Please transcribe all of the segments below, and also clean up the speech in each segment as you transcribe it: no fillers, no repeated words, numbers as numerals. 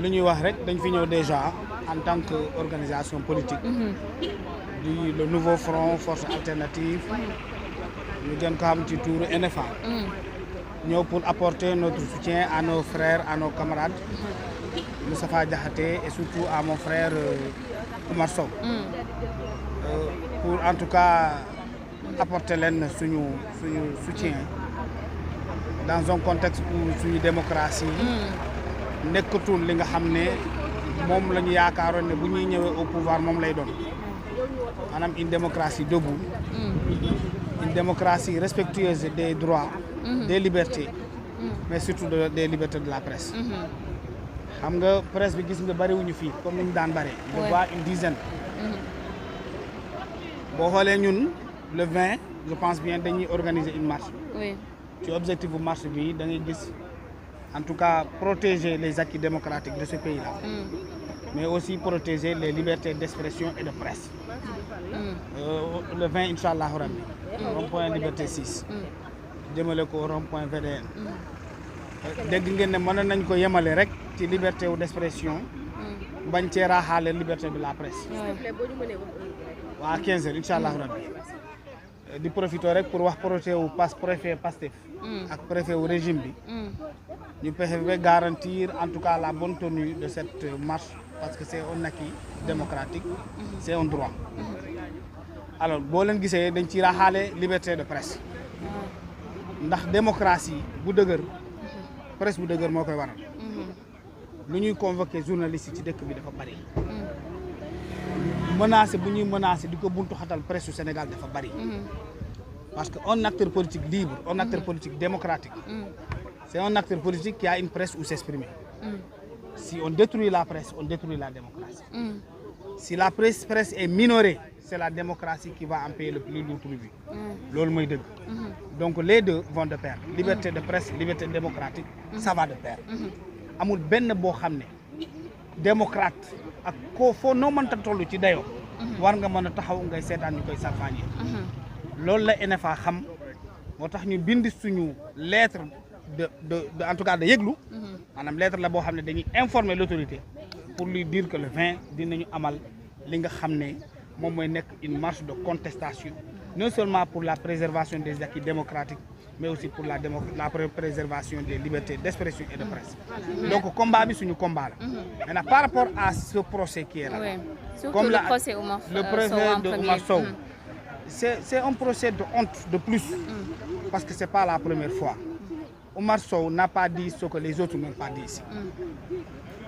lu ñuy wax rek dañ fi ñëw déjà en tant qu'organisation politique le nouveau front force alternative ñu gën ko xam ci tuuru NFA ñëw pour apporter notre soutien à nos frères à nos camarades Moustapha Diakhaté et surtout à mon frère Oumar Sow pour en tout cas apporter leen suñu soutien dans un contexte où suñu démocratie nekkatul li nga xam ne moom la ñu yaakaaroon ne bu ñuy ñëwee au pouvoir moom lay doon maanaam une démocratie debout une démocratie respectueuse des droits des libertés mais surtout des libertés de la presse xam nga presse bi gis nga bariwuñu fii comme ni ñu daan bare je vois une dizaine boo xoolee ñun le 20 je pense bien dañuy organiser une marche ci objectif bu marche bi da ngay gis en tout cas protéger les acquis démocratiques de ce pays-là mais aussi protéger les libertés d'expression et de presse le 20 inchallah rabbi rond-point Liberté 6 jëmale ko rond-point VDN dégg ngeen ne mën nañ ko yemale rek ci liberté d'expression bañ cee raaxaale liberté de la presse waa 15 heures inchallah rabbi di profiter rek pour wax projet wu préfet Pastef ak préfet wu régime bi ñu pexe ba garantir en tout cas la bonne tenue de cette marche parce que c'est un acquis démocratique c'est un droit alors boo leen gisee dañ ci raxaale liberté de presse ndax démocratie bu dëgër presse bu dëgër moo koy waral lu ñuy convoquer journalistes yi ci dëkk bi dafa bari menacé bu ñuy menacé di ko buntu xatal presse su Sénégal dafa bari parce que un acteur politique libre un acteur politique démocratique c'est un acteur politique qui a une presse où s'exprimer si on détruit la presse on détruit la démocratie si la presse est minorée c'est la démocratie qui va en payer le plus lourd tribut loolu mooy dëgg donc les deux vont de pair liberté de presse liberté démocratique ça va de pair amul benn boo xam ne démocrate ak koo foo noo mënta toll ci dayoo war nga mën a taxaw ngay seetaan ñu koy salfaañee loolu la NFA xam moo tax ñu bind suñu lettre de en tout cas de yëglu maanaam lettre la boo xam ne dañuy informer l'autorité pour lui dire que le 20 dinañu amal li nga xam ne moom mooy nekk une marche de contestation non seulement pour la préservation des acquis démocratiques mais aussi pour la préservation des libertés d'expression et de presse donc combat bi suñu combat la maintenant par rapport à ce procès qui est là comme le procès de Oumar Sow c'est un procès de honte de plus parce que c'est pas la première fois Oumar Sow n'a pas dit ce que les autres n'ont pas dit ici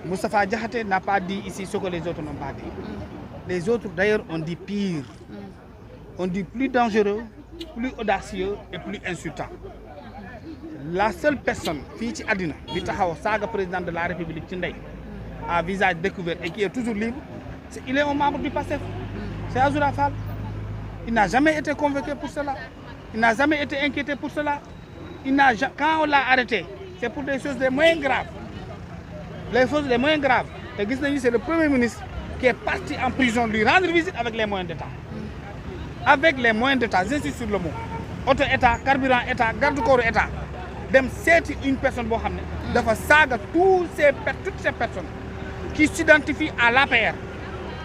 Moustapha Diakhaté n'a pas dit ici ce que les autres n'ont pas dit les autres d'ailleurs ont dit pire on dit plus dangereux plus audacieux et plus insultant la seule personne fii ci àddina bi taxaw saaga président de la République ci ndey à visage découvert et qui est toujours libre il est un membre du PASTEF c'est Azoura Fall il n'a jamais été convoqué pour cela il n'a jamais été inquiété pour cela quand on l'a arrêté c'est pour des choses les moins graves te gis nañu c'est le premier ministre qui est parti en prison lui rendre visite avec les moyens d'État j'insiste sur le mot auto état carburant état garde corps état dem seeti une personne boo xam ne dafa saaga toutes ces personnes qui s'identifient à l'APR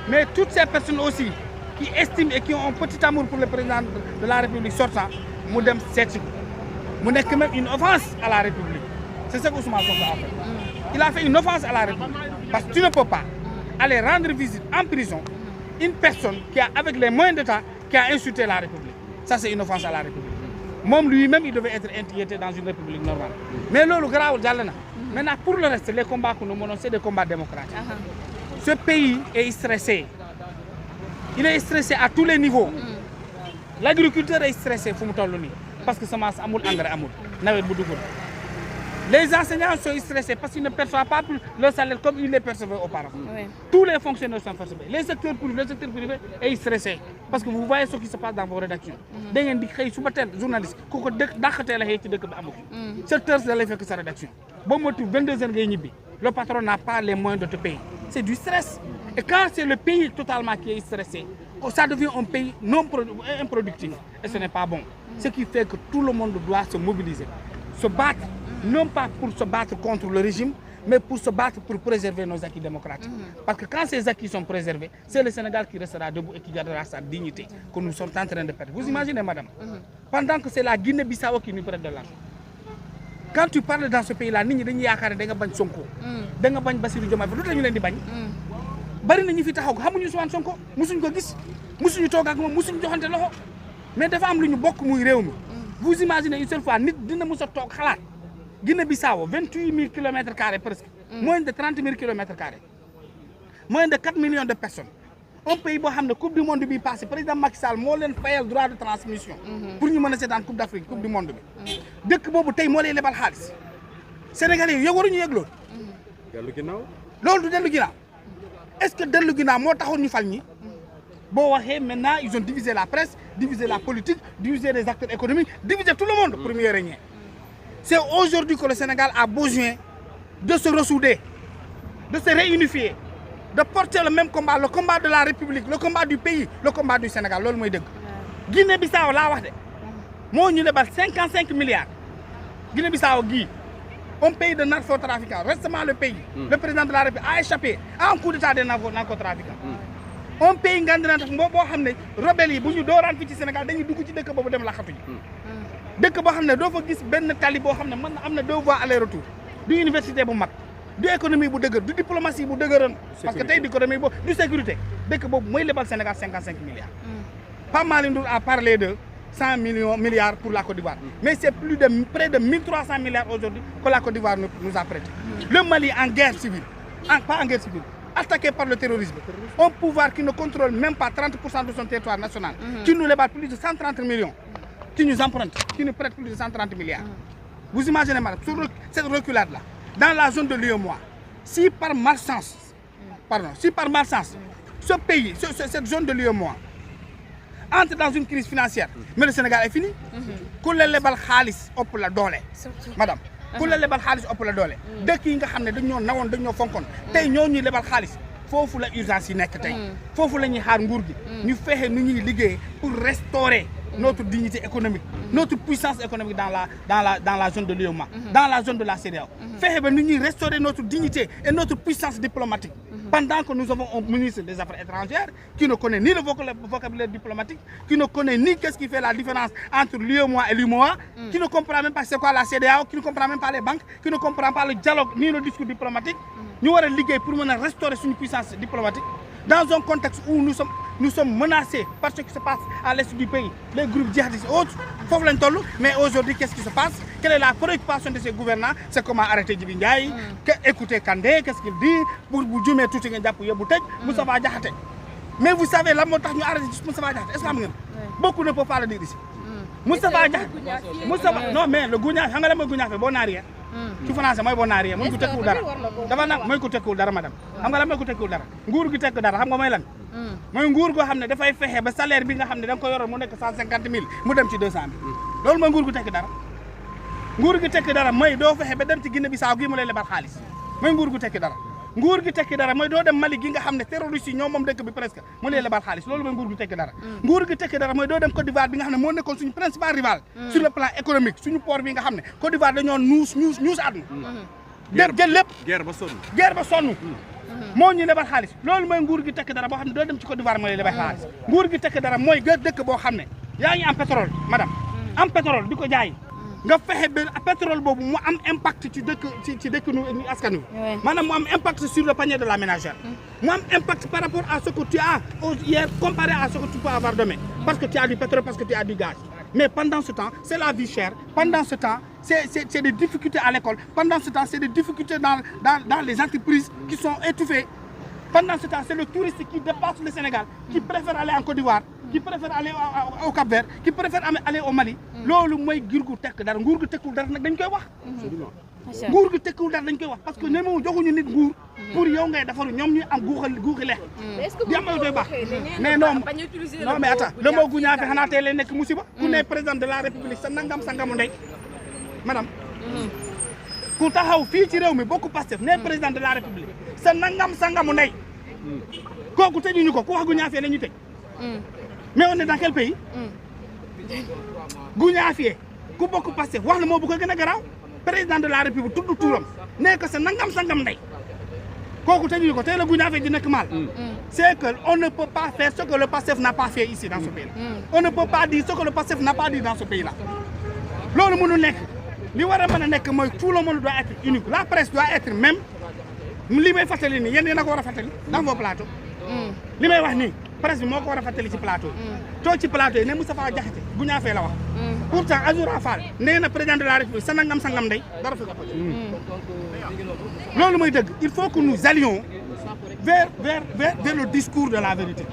mais toutes ces personnes aussi qui estiment et qui ont un petit amour pour le président de la République sortant mu dem seeti ko mu nekk même une offense à la République c'est ce que Ousmane Sonko a fait il a fait une offense à la République parce que tu ne peux pas aller rendre visite en prison une personne qui a avec les moyens d'État qui a insulté la République ça c'est une offense à la République moom lui-même il devait être inquiété dans une république normale mais loolu garaawul jàll na maintenant pour le reste les combats que nous menons c'est des combats démocratiques ce pays est stressé il est stressé à tous les niveaux l'agriculteur est stressé fu mu toll nii parce que semence amul engrais amul nawet bu dugul les enseignants sont stressés parce qu'ils ne perçoivent pas plus leur salaire comme ils les percevaient auparavant. Oui. Tous les fonctionnaires sont percevés. Le secteur privé est stressé parce que vous voyez ce qui se passe dans vos rédactions. Da ngeen di xëy suba teel journaliste ku ko dàqatee la xëy ci dëkk bi amu ko. 7 heures da lay fekk sa rédaction boo moytuwul 22 heures ngay ñibbi le patron n'a pas les moyens de te payer. C'est du stress. Et quand c'est le pays totalement qui est stressé, ça devient un pays improductif et ce n'est pas bon. Ce qui fait que tout le monde doit se mobiliser, se battre. Non pas pour se battre contre le régime, mais pour se battre pour préserver nos acquis démocratiques. Parce que quand ces acquis sont préservés, c'est le Sénégal qui restera debout et qui gardera sa dignité que nous sommes en train de perdre. Vous imaginez, madame, pendant que c'est la Guinée-Bissau qui nous prête de l'argent. Quand tu parles dans ce pays-là, nit ñi dañuy yaakaar da nga bañ Sonko. Da nga bañ Bassirou Diomaye Faye lu tax ñu leen di bañ. Bari na ñu fi taxaw xamuñu Ousmane Sonko, musuñ ko gis, musuñu toog ak moom, musuñu joxante loxo. Mais dafa am lu ñu bokk muy réew mi. Vous imaginez une seule fois nit dina mës a toog xalaat Guinée-Bissau 28 000 km² presque. Moins de 30 000 km². Moins de 4 millions de personnes. Un pays boo xam ne coupe du monde bi passé président Macky Sall moo leen fayal droit de transmission. pour ñu mën a seetaan coupe d'Afrique coupe du monde bi. dëkk boobu tey moo lay lebal xaalis. Sénégalais yi yow waruñu yëg loolu. dellu ginnaaw. loolu du dellu ginnaaw est-ce que dellu ginnaaw moo taxoon ñu fal ñi. boo waxee maintenant ils ont divisé la presse divisé la politique divisé les acteurs économiques divisé tout le monde pour mieux régner. C'est aujourd'hui que le Sénégal a besoin de se ressouder, de se réunifier, de porter le même combat, le combat de la République, le combat du pays, le combat du Sénégal. loolu mooy dëgg. Guinée-Bissau laa wax de moo ñu lebal 55 milliards. Guinée-Bissau gii un pays de narcotrafiquants récemment le pays. le président de la République a échappé à un coup d'état des narcotrafiquants. un pays nga boo xam ne rebelles yi bu ñu dooraan fii ci Sénégal dañuy dugg ci dëkk boobu dem laxatu ji. dëkk boo xam ne doo fa gis benn tali boo xam ne mën na am na 2 voies aller-retour du université bu mag du économie bu dëgër du diplomatie bu dëgëroon. parce que tey di économie boobu du sécurité dëkk boobu mooy lebal Sénégal 55 milliards. Pape Malick Ndour a parlé de 100 milliards pour la Côte d'Ivoire. Mais c'est près de 1300 milliards aujourd'hui que la Côte d'Ivoire nous a prêté. Le Mali en guerre civile, pas en guerre civile, attaqué par le terrorisme. Un pouvoir qui ne contrôle même pas 30% de son territoire national, qui nous lebal plus de 130 millions, qui nous emprunte, qui nous prête plus de 130 milliards. Vous imaginez, madame, sur cette reculade-là, dans la zone de l'UEMOA, si par malchance, ce pays, cette zone de l'UEMOA, entre dans une crise financière, mais le Sénégal est fini. ku la lebal xaalis ëpp la doole. madame ku la lebal xaalis ëpp la doole. dëkk yi nga xam ne dañoo nawoon dañoo fonkoon. tey ñoo ñuy lebal xaalis foofu la urgence yi nekk tey. foofu la ñuy xaar nguur gi. ñu fexe nu ñuy liggéey pour restaurer notre dignité économique, notre puissance économique dans la zone de l'UEMOA, dans la zone de la CEDEAO. Fexe ba nu ñuy restaurer notre dignité et notre puissance diplomatique. Pendant que nous avons un ministre des Affaires étrangères qui ne connaît ni le vocabulaire diplomatique, qui ne connaît ni qu'est-ce qui fait la différence entre l'UEMOA et l'UMOA, qui ne comprend même pas c'est quoi la CEDEAO, qui ne comprend même pas les banques, qui ne comprend pas le dialogue ni le discours diplomatique. Nous allons liguer pour restaurer une puissance diplomatique dans un contexte où nous sommes menacés par ce qui se passe à l'est du pays, les groupes djihadistes et autres. Mais aujourd'hui, qu'est-ce qui se passe? Quelle est la préoccupation de ces gouvernants? C'est comment arrêter Djibi Ndiaye, écouter Kandé, qu'est-ce qu'il dit, pour vous jumer tout ce que vous avez Moustapha Diakhaté. Mais vous savez, la montagne nous arrête Moustapha Diakhaté. Est-ce que beaucoup ne peuvent pas le dire ici? Moustapha Diakhaté. Non, mais le Gounia, je ne sais pas si bon arrière. ci français mooy bon arrière mooy ku tekkiwul dara dafa nag mooy ku tekkiwul dara madame xam nga lan mooy ku tekkiwul dara nguur gi tekk dara xam nga mooy lan mooy nguur goo xam ne dafay fexe ba salaire bi nga xam ne da nga ko yoroon mu nekk 150 000 mu dem ci 200 000 loolu mooy nguur gu tekk dara nguur gi tekki dara mooy doo fexe ba dem ci Guinée Bissau gi mu lay lebal xaalis mooy nguur gu tekki dara nguur gi tekki dara mooy doo dem Mali gi nga xam ne terroriste yi ñoom moom dëkk bi presque mu lay lebal xaalis loolu mooy nguur gu tekki dara nguur gi tekki dara mooy doo dem Côte d'Ivoire bi nga xam ne moo nekkoon suñu principal rival sur le plan économique suñu port bi nga xam ne Côte d'Ivoire dañoo nuus àdduna dem jël lépp guerre ba sonn moo ñu lebal xaalis loolu mooy nguur gi tekki dara boo xam ne doo dem ci Côte d'Ivoire moo lay lebal xaalis nguur gi tekki dara mooy dëkk boo xam ne yaa ngi am pétrole madame am pétrole di ko jaay nga fexe ba pétrole boobu mu am impact ci dëkk nu askan wi maanaam mu am impact sur le panier de la ménagère mu am impact par rapport à ce que tu as hier comparé à ce que tu peux avoir demain parce que tu as du pétrole parce que tu as du gaz mais pendant ce temps c'est la vie chère pendant ce temps c'est des difficultés à l'école pendant ce temps c'est des difficultés dans les entreprises qui sont étouffées pendant ce temps c'est le touriste qui dépasse le Sénégal qui préfère aller en Côte d'Ivoire qui préfère aller au Cap-Vert qui préfère aller au Mali loolu mooy nguur gu tekk dara nguur gu tekkul dara nag dañ koy wax nguur gu tekkul dara dañ koy wax parce que ne moo joxuñu nit nguur pour yow ngay defaru ñoom ñu am guuxi lex di am ay baax mais non mais attends le mot guñaa fi xanaa tey lay nekk musiba ku ne président de la République sa nangam sangamu ndey madame ku taxaw fii ci réew mi bokku Pastef ne président de la République sa nangam sangamu ndey kooku tëjuñu ko ku wax guñaa fee la ñu tëj mais on est dans quel pays guñaa fee ku bokk Pastef wax na moo bu ko gën a garaaw président de la République tudd turam nee ko sa nangam sangam ndey kooku tëjuñu ko tey la Goudiaby di nekk mal. C'est que on ne peut pas faire ce que le PASTEF n'a pas fait ici dans ce pays-là. On ne peut pas dire ce que le PASTEF n'a pas dit dans ce pays-là. loolu mënul nekk li war a mën a nekk mooy tout le monde doit être unique la presse doit être même li may fàttali nii yéen a ko war a fàttali dans vos plateaux. li may wax nii presse bi moo ko war a fàttali ci plateau yi. toog ci plateau yi ne Moustapha Diakhaté Goudiaby la wax. pourtant Azoura Fall nee na président de la République sa nangam sangam ndey dara fi ko ko. loolu mooy dëgg il faut que nous allions vers le discours de la vérité.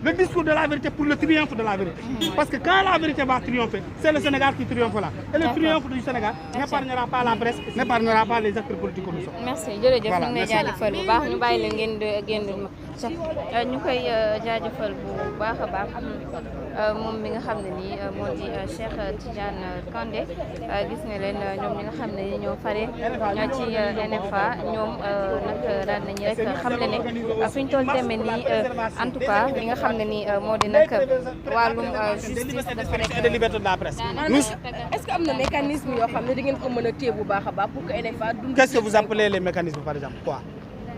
Le discours de la vérité pour le triomphe de la vérité. Parce que quand la vérité va triompher, c'est le Sénégal qui triomphe là. Et le triomphe du Sénégal n'épargnera pas la presse, n'épargnera pas les acteurs politiques que nous sommes. Merci jërëjëf ñu ngi lay jaajëfal bu baax ñu bàyyi leen ngeen ma ñu koy jaajëfal bu baax a baax moom mi nga xam ne nii moo di Cheikh Tidiane Kandé gis nga leen ñoom ñi nga xam ne nii ñoo fare ci NFA ñoom nag daan nañu rek xam ne ne fi ñu toll demee nii en tout cas li nga xam ne nii moo di nag wàllum justice dafa rek de liberté de la presse. est-ce que am na mécanisme yoo xam ne di ngeen ko mën a téye bu baax a baax pour que NFA dund. Qu'est-ce que vous appelez les mécanismes par exemple quoi?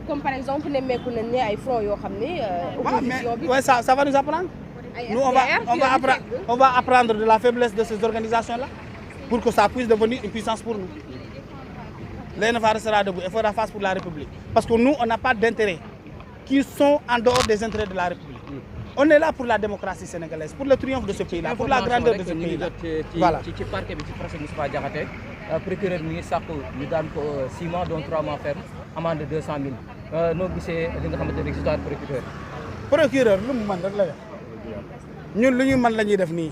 Comme par exemple nemmeeku nañ ne ay front yoo xam ne. opposition bi ouais, ça va nous apprendre. Nous on va apprendre de la faiblesse de ces organisations-là pour que ça puisse devenir une puissance pour nous. L'NFA restera debout et fera face pour la République. Parce que nous, on n'a pas d'intérêts qui sont en dehors des intérêts de la République. On est là pour la démocratie sénégalaise, pour le triomphe de ce pays-là, pour la grandeur de ce pays-là. Voilà. ci parquet bi ci procès Moustapha Diakhaté procureur mi ngi sàkku ñu daan ko 6 mois dont 3 mois ferme amende de 200 000 noo gisee li nga xamante ne histoire procureur. Procureur lu mu mën rek la def ñun lu ñu mën la ñuy def nii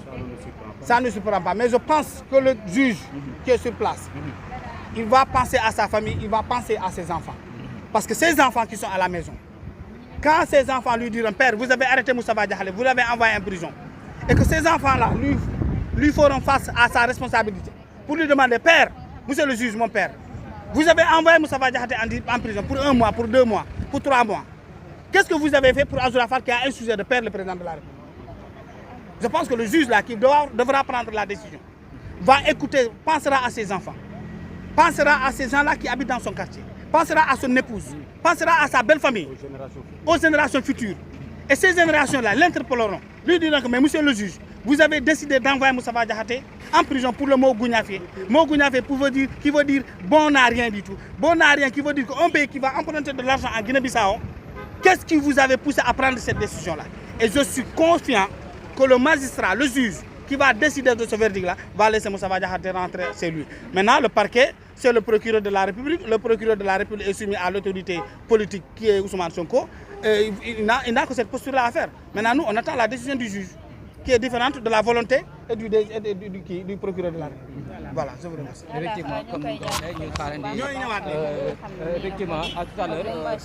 ça ne surprend pas mais je pense que le juge qui est sur place il va penser à sa famille, il va penser à ses enfants parce que ces enfants qui sont à la maison quand ces enfants lui diront père vous avez arrêté Moustapha Diakhaté, vous l'avez envoyé en prison et que ces enfants-là lui feront face à sa responsabilité pour lui demander père, monsieur le juge mon père vous avez envoyé Moustapha Diakhaté en prison pour 1 mois, pour 2 mois, pour 3 mois. Qu'est-ce que vous avez fait pour Azoura Fall qui a insulté de perdre le président de la République? Je pense que le juge là qui devra prendre la décision va écouter, pensera à ses enfants, pensera à ces gens-là qui habitent dans son quartier, pensera à son épouse, pensera à sa belle famille, aux générations futures. Et ces générations-là l'interpelleront, lui diront que mais monsieur le juge, vous avez décidé d'envoyer Moustapha Diakhaté en prison pour le mot Goudiaby. Mot Goudiaby qui veut dire bon à rien du tout. Bon à rien qui veut dire qu'un pays qui va emprunter de l'argent en Guinée-Bissau, qu'est-ce qui vous avait poussé à prendre cette décision-là? Et je suis confiant que le magistrat, le juge, qui va décider de ce verdict-là, va laisser Moustapha Diakhaté rentrer chez lui. Maintenant, le parquet, c'est le procureur de la République. Le procureur de la République est soumis à l'autorité politique qui est Ousmane Sonko. Il n'a que cette posture-là à faire. Maintenant, nous, on attend la décision du juge, qui est différente de la volonté et du procureur de la République. Voilà, je vous remercie. Effectivement, comme nous effectivement, à tout à l'heure.